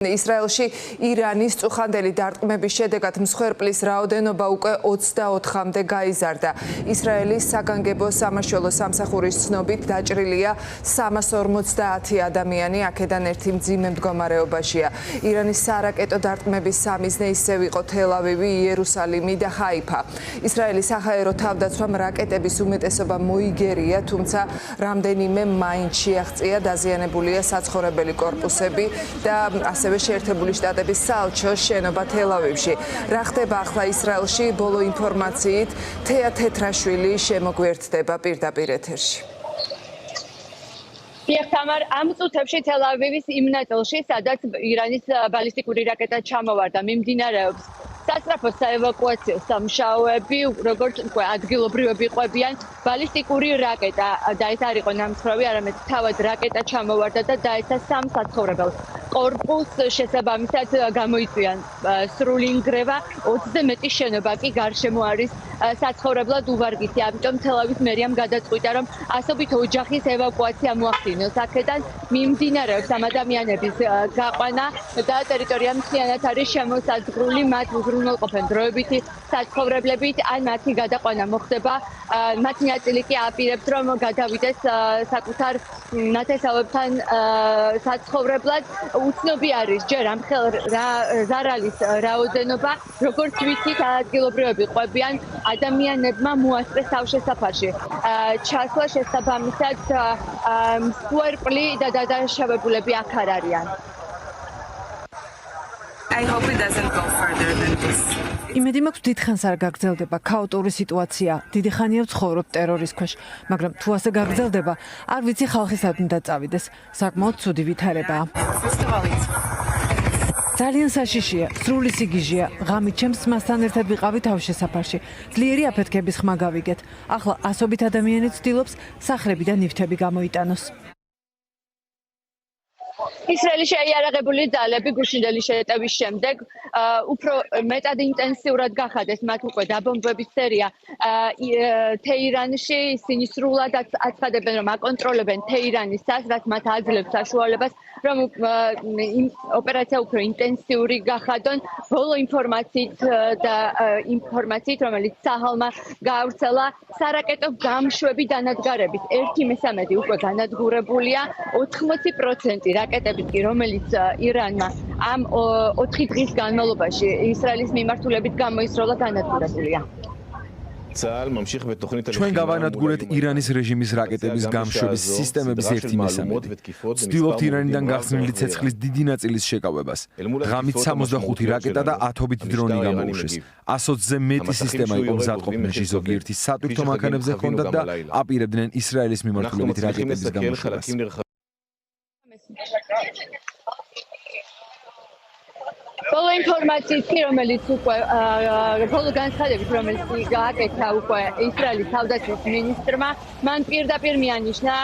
ისრაელში ირანის წუხანდელი დარტყმების შედეგად მსხვერპლის რაოდენობა უკვე 24-მდე გაიზარდა. ისრაელის საგანგებო სამაშველო სამსახურის ცნობით დაჭრილია 350 ადამიანი, აქედან ერთი მძიმე მდგომარეობაშია. ირანის სარაკეტო დარტყმების სამიზნე ისევ იყო თელ-ავივი, იერუსალიმი და ჰაიფა. ისრაელის საჰაერო თავდაცვამ რაკეტების უმეტესობა მოიგერია, თუმცა რამდენიმე მაინც შეაღწია, დაზიანებულია საცხოვრებელი კორპუსები და ასევე შეერთებული შტატების საელჩოს შენობა თელ-ავივში. რა ხდება ახლა ისრაელში? ბოლო ინფორმაციით თეა თეთრაშვილი შემოგვიერთდება პირდაპირ ეთერში. თამარ, ამ წუთებში თელ-ავივის იმ ნაწილში, სადაც ირანის ბალისტიკური რაკეტა ჩამოვარდა, მიმდინარეობს სასწრაფო საევაკუაციო სამუშაოები, როგორც უკვე ადგილობრივები ყვებიან, ბალისტიკური რაკეტა და ეს არ იყო ნამსხვრევი, არამედ თავად რაკეტა ჩამოვარდა და დაეცა სამ საცხოვრებელ კორპუსს, შესაბამისად გამოიწვია სრული ინგრევა, 20-ზე მეტი შენობა კი გარშემო არის საცხოვრებლად უვარგისი. ამიტომ თელ-ავივის მერიამ გადაწყვიტა, რომ ასობით ოჯახის ევაკუაცია მოახდინოს. აქედან მიმდინარეობს ამ ადამიანების გაყვანა და ტერიტორია მთლიანად არის შემოსაზღვრული, მათ უზრუნველყოფენ დროებითი საცხოვრებლებით, ან მათი გადაყვანა მოხდება. მათი ნაწილი კი აპირებს, რომ გადავიდეს საკუთარ ნათესავებთან საცხოვრებლად. უცნობი არის ჯერ ამხელ ზარალის რაოდენობა, როგორც ვიცით, ადგილობრივები ყვებიან, ადამიანებმა მოასწრეს თავშესაფარში ჩასვლა, შესაბამისად მსხვერპლი და დადაშავებულები აქ არ არიან. I hope it doesn't go further than this. იმედი მაქვს, დიდხანს არ გაგრძელდება ქაოტური სიტუაცია. დიდი ხანია ვცხოვრობ ტერორის ქვეშ, მაგრამ თუ ასე გაგრძელდება, არ ვიცი ხალხი სად უნდა წავიდეს. საკმაოდ ცუდი ვითარებაა. ძალიან საშიშია, სრული სიგიჟეა. ღამით ჩემს მასთან ერთად ვიყავი თავშესაფარში. ძლიერი აფეთქების ხმა გავიგეთ. ახლა ასობით ადამიანი ცდილობს სახლებიდან ნივთები გამოიტანოს. ისრაელის შეიარაღებული ძალები გუშინდელი შეტევის შემდეგ უფრო მეტად ინტენსიურად გახადეს მათ უკვე დაბომბვების სერია თეირანში. ისინი სრულად აცხადებენ, რომ აკონტროლებენ თეირანის საზღვრს, მათ აძლევს საშუალებას, რომ ოპერაცია უფრო ინტენსიური გახადონ. ბოლო ინფორმაციით, რომელიც საჰალმა გაავრცელა, სარაკეტო გამშვები დანადგარების 1/3 უკვე განადგურებულია, 80% რაკეტების კი, რომელიც ირანმა ამ 4 დღის განმავლობაში ისრაელის მიმართულებით გამოისროლა, განადგურებულია. ჩვენ გავანადგურეთ ირანის რეჟიმის რაკეტების გამშვების სისტემების 1/3. ვცდილობთ ირანიდან გახსნილი ცეცხლის დიდი ნაწილის შეკავებას. ღამით 65 რაკეტა და 10-ობით დრონი გამოუშვეს. 120-ზე მეტი სისტემა იყო მზადყოფნაში, ზოგიერთი სატვირთო მანქანებზე ჰქონდათ და აპირებდნენ ისრაელის მიმართულებით რაკეტების გამოშვებას. ბოლო ინფორმაციით, რომელიც უკვე ბოლო განცხადებით, რომელიც გააკეთა უკვე ისრაელის თავდაცვის მინისტრმა, მან პირდაპირ მიანიშნა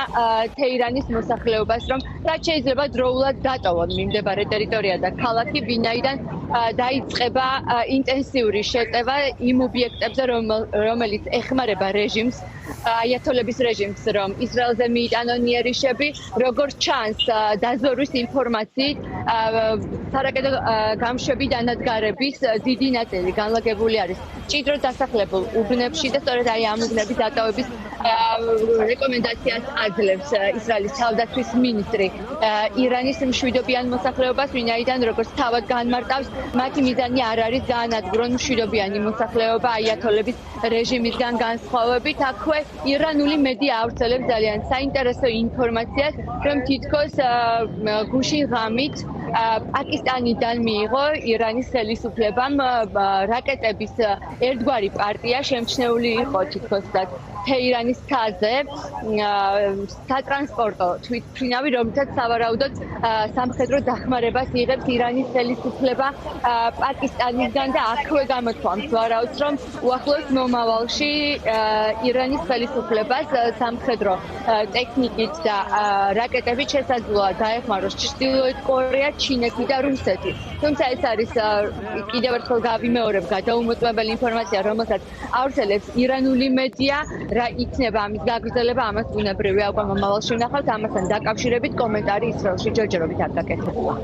თეირანის მოსახლეობას, რომ რაც შეიძლება დროულად დატოვონ მიმდებარე ტერიტორია და ქალაქი, ვინაიდან დაიწყება ინტენსიური შეტევა იმ ობიექტებზე, რომელიც ეხმარება რეჟიმს, აიათოლების რეჟიმს, რომ ისრაელზე მიიტანონ იერიშები. როგორც ჩანს დაზვერვის ინფორმაციით, სარაკეტო გამშვები დანადგარების დიდი ნაწილი განლაგებული არის მჭიდროდ დასახლებულ უბნებში და სწორედ ამ უბნების დატოვების რეკომენდაციას აძლევს ისრაელის თავდაცვის მინისტრი ირანის მშვიდობიან მოსახლეობას, ვინაიდან როგორც თავად განმარტავს, მათი მიზანი არ არის გაანადგურონ მშვიდობიანი მოსახლეობა აიათოლების რეჟიმისგან განსხვავებით. აქვე ირანული მედია ავრცელებს ძალიან საინტერესო ინფორმაციას, რომ თითქოს გუშინ ღამით პაკისტანიდან მიიღო ირანის ხელისუფლებამ რაკეტების ერთგვარი პარტია, შემჩნეული იყო თითქოს თეირანის ხაზზე სატრანსპორტო თვითმფრინავი, რომელთაც სავარაუდოდ სამხედრო დახმარებას იღებს ირანის ხელისუფლება პაკისტანისგან და აქვე გამოთქვამს ვარაუდს, რომ უახლოეს მომავალში ირანის ხელისუფლებას სამხედრო ტექნიკით და რაკეტებით შესაძლოა დაეხმაროს ჩრდილოეთ კორეა, ჩინეთი და რუსეთი. თუმცა ეს არის კიდევ ერთხელ გავიმეორებ გადაუმოწმებელი ინფორმაცია, რომელსაც ავრცელებს ირანული მედია. რა იქნება ამის გაგრძელება, ამას ბუნებრივია უკვე მომავალში ვნახავთ. ამასთან დაკავშირებით კომენტარი ისრაელში ჯერჯერობით არ გაკეთებულა.